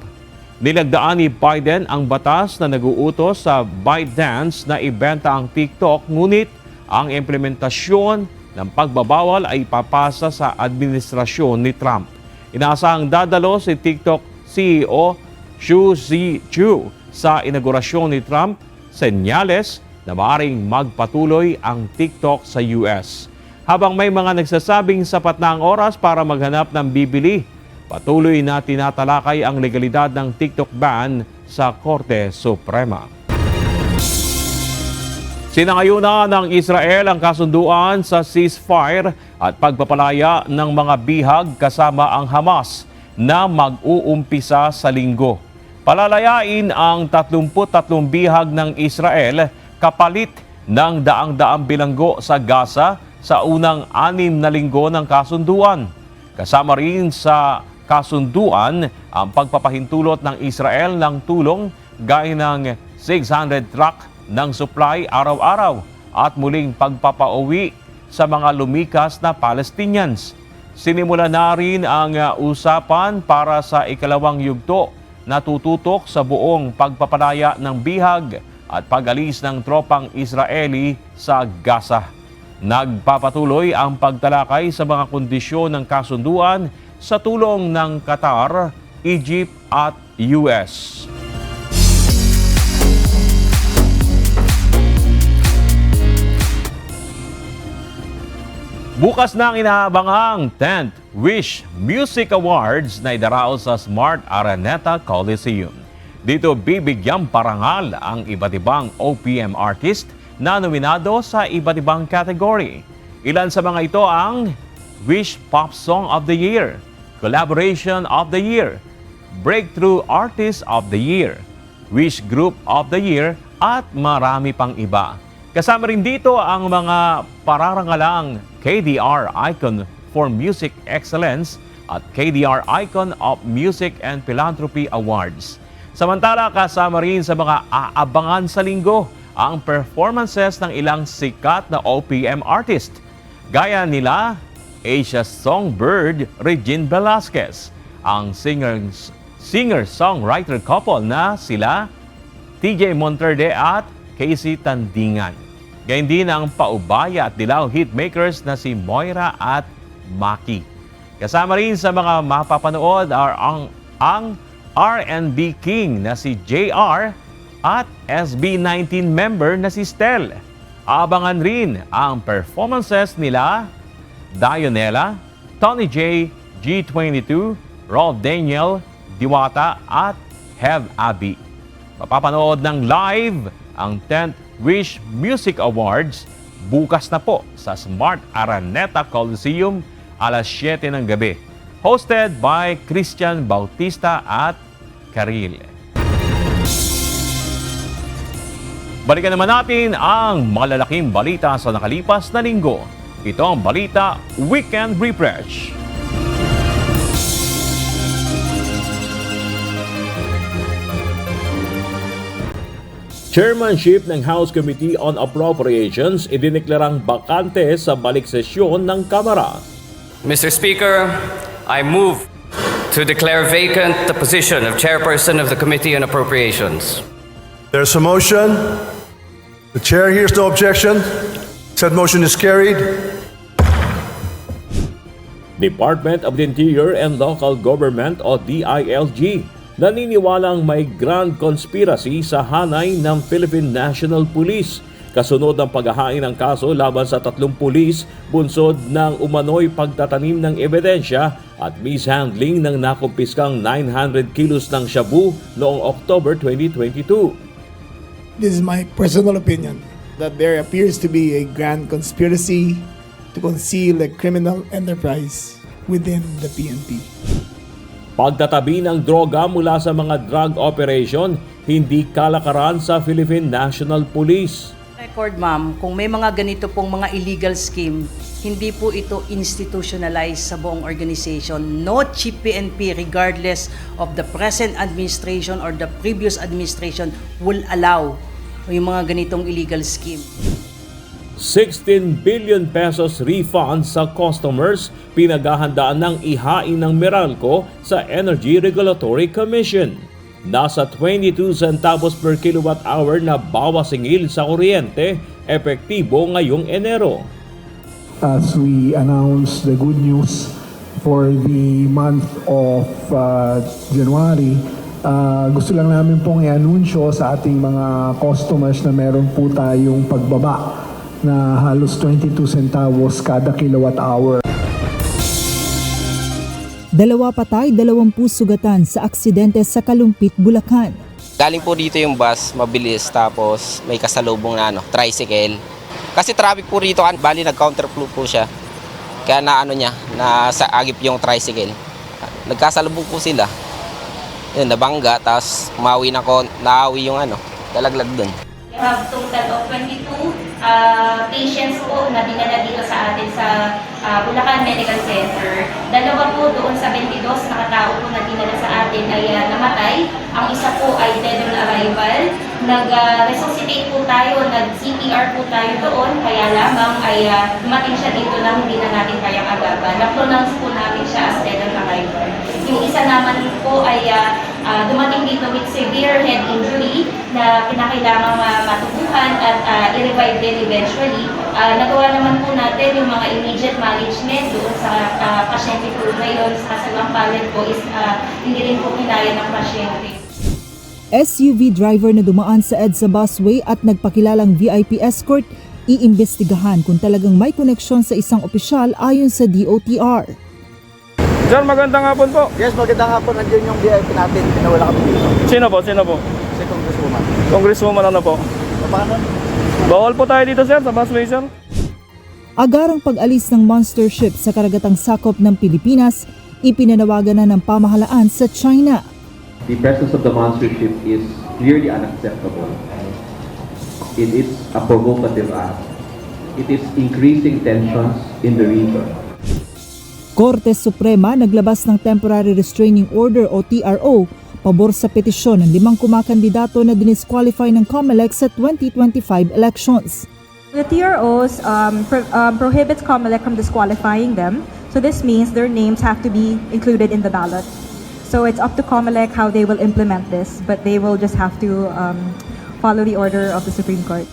Nilagdaan ni Biden ang batas na nag-uutos sa ByteDance na ibenta ang TikTok, ngunit ang implementasyon ng pagbabawal ay papasa sa administrasyon ni Trump. Inaasahang dadalo si TikTok CEO Xu Zhiqiu sa inaugurasyon ni Trump, senyales na maaaring magpatuloy ang TikTok sa US. Habang may mga nagsasabing sapat na ang oras para maghanap ng bibili, patuloy na tinatalakay ang legalidad ng TikTok ban sa Korte Suprema. Sinangayuna ng Israel ang kasunduan sa ceasefire at pagpapalaya ng mga bihag kasama ang Hamas na mag-uumpisa sa Linggo. Palalayain ang 33 bihag ng Israel kapalit ng daang-daang bilanggo sa Gaza sa unang 6 na linggo ng kasunduan. Kasama rin sa kasunduan ang pagpapahintulot ng Israel ng tulong gaya ng 600 truck ng supply araw-araw at muling pagpapauwi sa mga lumikas na Palestinians. Sinimula na rin ang usapan para sa ikalawang yugto na tututok sa buong pagpapalaya ng bihag at pag-alis ng tropang Israeli sa Gaza. Nagpapatuloy ang pagtalakay sa mga kondisyon ng kasunduan sa tulong ng Qatar, Egypt at US. Bukas na ang inaabangang 10th Wish Music Awards na idarao sa Smart Araneta Coliseum. Dito bibigyang parangal ang iba't ibang OPM artist na nominado sa iba't ibang category. Ilan sa mga ito ang Wish Pop Song of the Year, Collaboration of the Year, Breakthrough Artist of the Year, Wish Group of the Year at marami pang iba. Kasama rin dito ang mga pararangalang KDR Icon for Music Excellence at KDR Icon of Music and Philanthropy Awards. Samantala, kasama rin sa mga aabangan sa linggo ang performances ng ilang sikat na OPM artist, gaya nila Asia Songbird Regine Velasquez, ang singer-songwriter couple na sila TJ Monterde at Casey Tandingan. Gayun din ang paubaya at dilaw hitmakers na si Moira at Maki. Kasama rin sa mga mapapanood ang R&B King na si JR at SB19 member na si Stel. Abangan rin ang performances nila Dionella, Tony J, G22, Rolf Daniel, Diwata at Hev Abi. Mapapanood ng live ang 10th Wish Music Awards bukas na po sa Smart Araneta Coliseum alas 7 ng gabi. Hosted by Christian Bautista at Karil. Balikan naman natin ang malalaking balita sa nakalipas na linggo. Ito ang Balita Weekend Refresh. Chairmanship ng House Committee on Appropriations idineklarang bakante sa balik sesyon ng Kamara. Mr. Speaker, I move to declare vacant the position of Chairperson of the Committee on Appropriations. There's a motion. The Chair hears no objection. Said motion is carried. Department of the Interior and Local Government o DILG naniniwalang may grand conspiracy sa hanay ng Philippine National Police kasunod ng paghahain ng kaso laban sa 3 pulis bunsod ng umano'y pagtatanim ng ebidensya at mishandling ng nakumpiskang 900 kilos ng shabu noong October 2022. This is my personal opinion that there appears to be a grand conspiracy to conceal a criminal enterprise within the PNP. Pagtatabi ng droga mula sa mga drug operation, hindi kalakaran sa Philippine National Police. Record ma'am, kung may mga ganito pong mga illegal scheme, hindi po ito institutionalized sa buong organization. No chief PNP regardless of the present administration or the previous administration will allow yung mga ganitong illegal scheme. 16 billion pesos refund sa customers pinaghahandaan ng ihain ng Meralco sa Energy Regulatory Commission. Nasa 22 centavos per kilowatt hour na bawas singil sa kuryente, epektibo ngayong Enero. As we announce the good news for the month of January, gusto lang namin pong i-anunsyo sa ating mga customers na meron po tayong pagbaba na halos 22 centavos kada kilowatt hour. 2 patay, 20 sugatan sa aksidente sa Kalumpit, Bulacan. Galing po dito yung bus, mabilis, tapos may kasalubong na tricycle. Kasi traffic po rito, bali nag-counterflow po siya. Kaya nasa agip yung tricycle. Nagkasalubong po sila. Yun, nabangga, tapos naawi yung dalaglag dun. We have total of 22 patients po na dinala dito sa atin sa Bulacan Medical Center. 2 po doon sa 22 na katao po na dinala sa atin ay namatay. Ang isa po ay dead on arrival. Nag-resuscitate po tayo, nag-CPR po tayo doon, kaya lamang ay dumating siya dito na hindi na natin kayang agapan. Na-pronounce po namin siya as dead on arrival. Yung isa naman po ay dumating dito with severe head injury na kinakailangan matubuhan at i-revive din eventually. Nagawa naman po natin yung mga immediate management doon sa pasyente po ngayon. Sa kasalang palad po is hindi rin po kinaya ng pasyente. SUV driver na dumaan sa EDSA busway at nagpakilalang VIP escort, iimbestigahan kung talagang may koneksyon sa isang opisyal ayon sa DOTR. Sir, magandang hapon po. Yes, magandang hapon. Nandiyan yung VIP natin. Pinawala kami dito. Sino po? Si Congresswoman. Congresswoman po? Paano? Bawal po tayo dito, sir, sa busway, sir. Agarang pag-alis ng monster ship sa karagatang sakop ng Pilipinas, ipinanawagan na ng pamahalaan sa China. The presence of the monster ship is clearly unacceptable. It is a provocative act. It is increasing tensions in the region. Korte Suprema naglabas ng Temporary Restraining Order o TRO pabor sa petisyon ng 5 kumakandidato na dinisqualify ng COMELEC sa 2025 elections. The TROs prohibits COMELEC from disqualifying them. So this means their names have to be included in the ballot. So it's up to COMELEC how they will implement this, but they will just have to follow the order of the Supreme Court.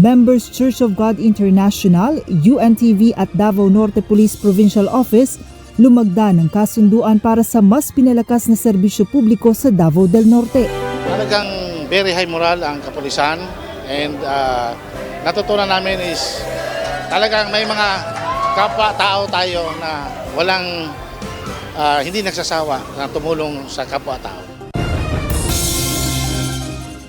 Members Church of God International, UNTV at Davao Norte Police Provincial Office lumagda ng kasunduan para sa mas pinalakas na serbisyo publiko sa Davao del Norte. Talagang very high moral ang kapulisan and natutunan namin is talagang may mga kapwa-tao tayo na walang hindi nagsasawa na tumulong sa kapwa-tao.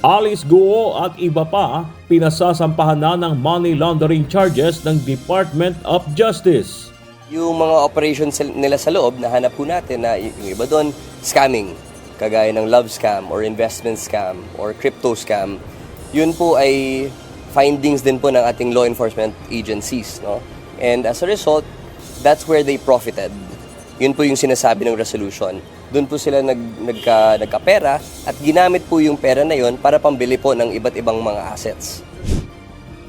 Alice Guo at iba pa pinasasampahan na ng money laundering charges ng Department of Justice. Yung mga operations nila sa loob, nahanap po natin na yung iba doon, scamming, kagaya ng love scam or investment scam or crypto scam. Yun po ay findings din po ng ating law enforcement agencies. No? And as a result, that's where they profited. Yun po yung sinasabi ng resolution. Doon po sila nagkapera at ginamit po yung pera na yun para pambili po ng iba't ibang mga assets.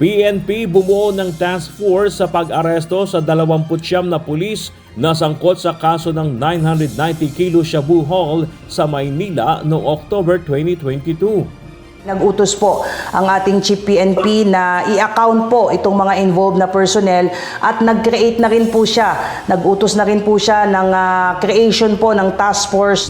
PNP bumuo ng task force sa pag-aresto sa 29 na pulis na sangkot sa kaso ng 990 kilo shabu haul sa Maynila noong October 2022. Nag-utos po ang ating Chief PNP na i-account po itong mga involved na personnel at nag-create na rin po siya. Nag-utos na rin po siya ng creation po ng task force.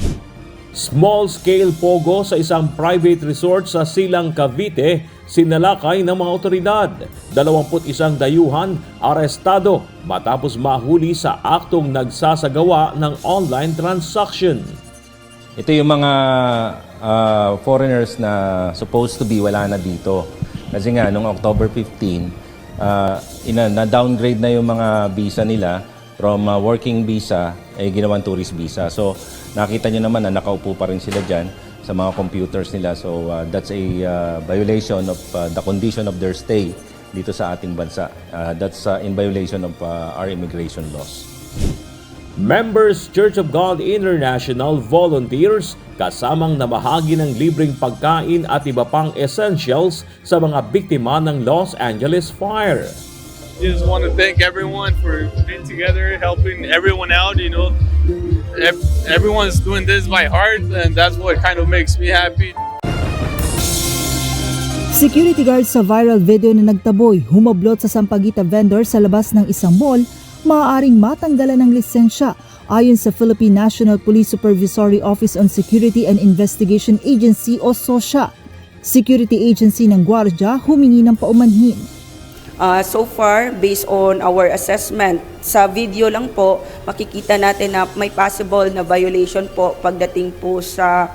Small-scale pogo sa isang private resort sa Silang, Cavite, sinalakay ng mga otoridad. 21 dayuhan arestado matapos mahuli sa aktong nagsasagawa ng online transaction. Ito yung mga foreigners na supposed to be wala na dito. Kasi nga, noong October 15, na-downgrade na yung mga visa nila from working visa ay ginawang tourist visa. So, nakita nyo naman na nakaupo pa rin sila dyan sa mga computers nila. So, that's a violation of the condition of their stay dito sa ating bansa. That's in violation of our immigration laws. Members Church of God International volunteers kasamang namahagi ng libreng pagkain at iba pang essentials sa mga biktima ng Los Angeles fire. Just want to thank everyone for being together, helping everyone out, you know. Everyone's doing this by heart and that's what kind of makes me happy. Security guard sa viral video na nagtaboy, humablot sa sampagita vendor sa labas ng isang mall, maaaring matanggalan ng lisensya ayon sa Philippine National Police Supervisory Office on Security and Investigation Agency o SOSIA. Security agency ng Guardia humingi ng paumanhin. So far, based on our assessment, sa video lang po, makikita natin na may possible na violation po pagdating po sa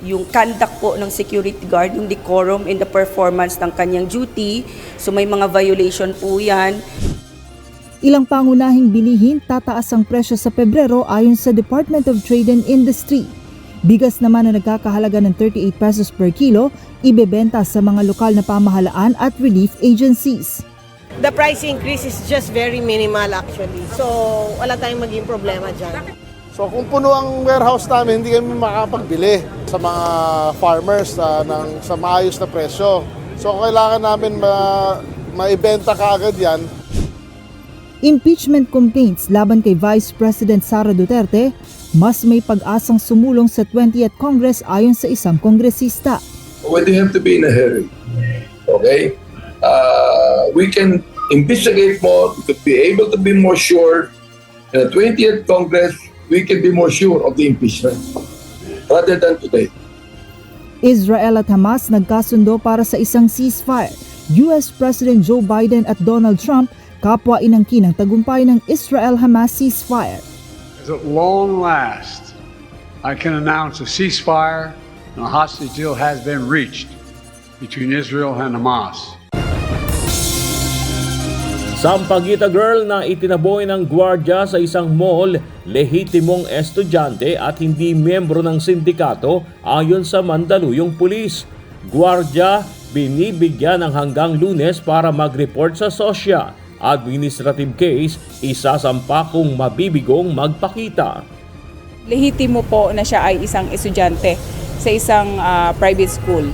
yung conduct po ng security guard, yung decorum in the performance ng kanyang duty. So may mga violation po yan. Ilang pangunahing bilihin tataas ang presyo sa Pebrero ayon sa Department of Trade and Industry. Bigas naman na nagkakahalaga ng 38 pesos per kilo, ibebenta sa mga lokal na pamahalaan at relief agencies. The price increase is just very minimal actually. So wala tayong maging problema dyan. So kung puno ang warehouse namin, hindi kami makapagbili sa mga farmers sa maayos na presyo. So kailangan namin maibenta kaagad yan. Impeachment complaints laban kay Vice President Sara Duterte, mas may pag-asang sumulong sa 20th Congress ayon sa isang kongresista. When they have to be in a hurry, okay? We can investigate more, we could be able to be more sure. In the 20th Congress, we can be more sure of the impeachment rather than today. Israel at Hamas nagkasundo para sa isang ceasefire. US President Joe Biden at Donald Trump kapwa inangkin ang tagumpay ng Israel-Hamas ceasefire. At long last, I can announce a ceasefire and a hostage deal has been reached between Israel and Hamas. Sampaguita girl na itinaboy ng gwardiya sa isang mall, lehitimong estudyante at hindi miyembro ng sindikato ayon sa Mandaluyong Pulis. Gwardiya binibigyan ng hanggang Lunes para mag-report sa SOSIA. Administrative case, isasampa kung mabibigong magpakita. Lehitimo po na siya ay isang estudyante sa isang private school.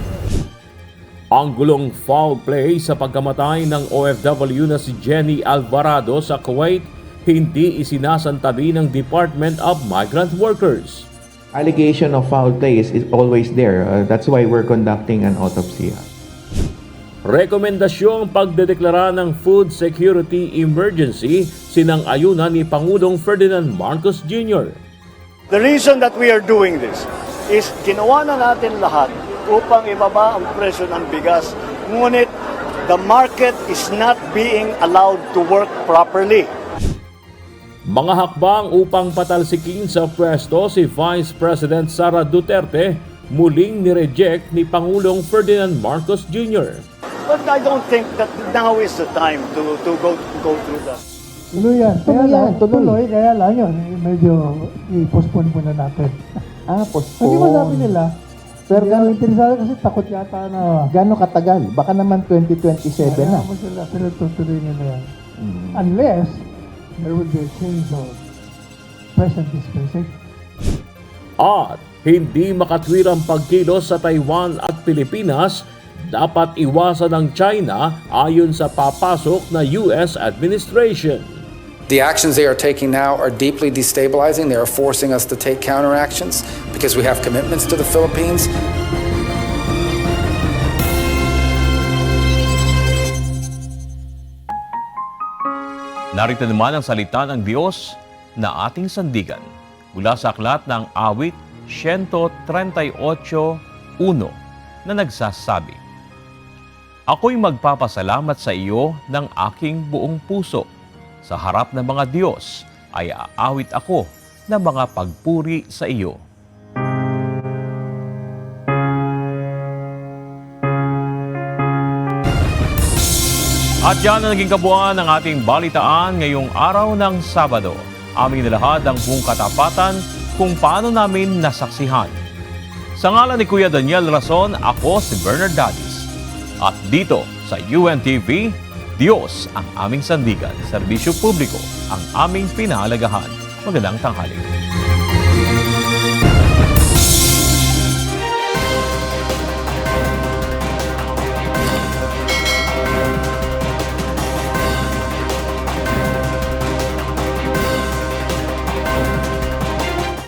Ang gulong foul play sa pagkamatay ng OFW na si Jenny Alvarado sa Kuwait hindi isinasantabi ng Department of Migrant Workers. Allegation of foul play is always there. That's why we're conducting an autopsy. Rekomendasyong pagdedeklara ng food security emergency sinang-ayunan ni Pangulong Ferdinand Marcos Jr. The reason that we are doing this is ginawa na natin lahat upang ibaba ang presyo ng bigas. Ngunit the market is not being allowed to work properly. Mga hakbang upang patalsikin sa pwesto si Vice President Sara Duterte muling nireject ni Pangulong Ferdinand Marcos Jr. But I don't think that now is the time to go through that. Tuloy yan. Tuloy. Kaya lang yun. Medyo i-postpone muna natin. Postpone. Hindi masabi nila. Pero gano'ng interesado kasi takot yata na... Gano'ng katagal? Baka naman 2027 na. Kaya mo sila, pero tutuloy nila yan. Unless there would be a change of present dispensation. At hindi makatwirang pagkilos sa Taiwan at Pilipinas, dapat iwasan ng China ayon sa papasok na US administration. The actions they are taking now are deeply destabilizing. They are forcing us to take counteractions because we have commitments to the Philippines. Narito naman ang salita ng Diyos na ating sandigan mula sa aklat ng Awit 138:1 na nagsasabi, "Ako'y magpapasalamat sa iyo ng aking buong puso. Sa harap ng mga Diyos ay aawit ako ng mga pagpuri sa iyo." At yan ang naging kabuuan ng ating balitaan ngayong araw ng Sabado. Aming nilahad ang buong katapatan kung paano namin nasaksihan. Sa ngalan ni Kuya Daniel Rason, ako si Bernard Dadis. At dito sa UNTV, Diyos ang aming sandigan, serbisyo publiko ang aming pinahalagahan. Magandang tanghali.